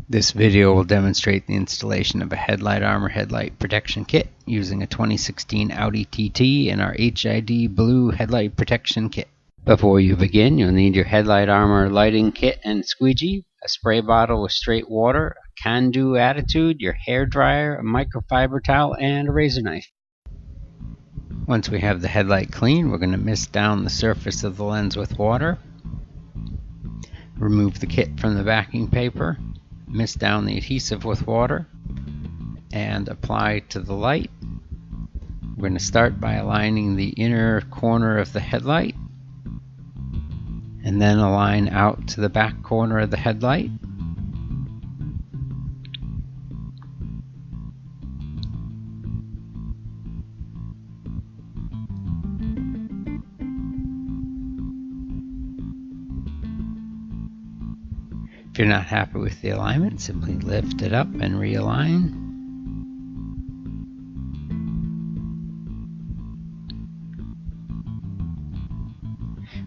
This video will demonstrate the installation of a Headlight Armor headlight protection kit using a 2016 Audi TT and our HID blue headlight protection kit. Before you begin, you'll need your Headlight Armor lighting kit and squeegee, a spray bottle with straight water, a can-do attitude, your hair dryer, a microfiber towel, and a razor knife. Once we have the headlight clean, we're going to mist down the surface of the lens with water. Remove the kit from the backing paper. Mist down the adhesive with water and apply to the light. We're going to start by aligning the inner corner of the headlight and then align out to the back corner of the headlight. If you're not happy with the alignment, simply lift it up and realign.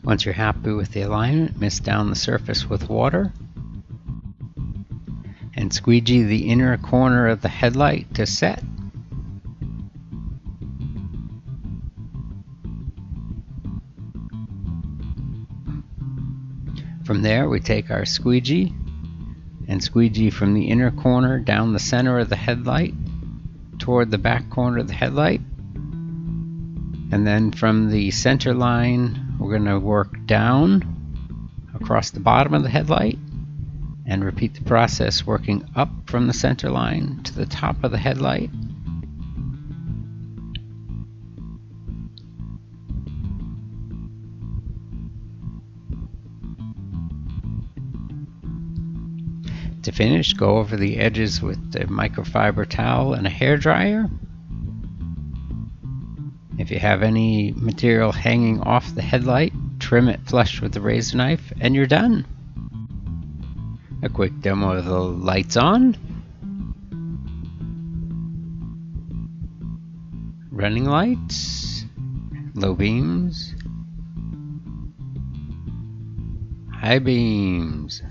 Once you're happy with the alignment, mist down the surface with water and squeegee the inner corner of the headlight to set. From there, we take our squeegee and squeegee from the inner corner down the center of the headlight toward the back corner of the headlight. And then from the center line, we're going to work down across the bottom of the headlight and repeat the process working up from the center line to the top of the headlight. To finish, go over the edges with a microfiber towel and a hair dryer. If you have any material hanging off the headlight, trim it flush with the razor knife and you're done. A quick demo of the lights on. Running lights, low beams, high beams.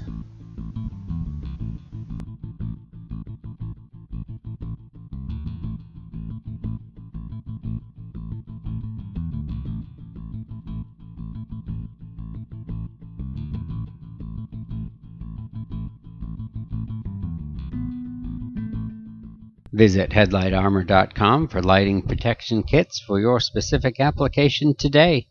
Visit HeadlightArmor.com for lighting protection kits for your specific application today.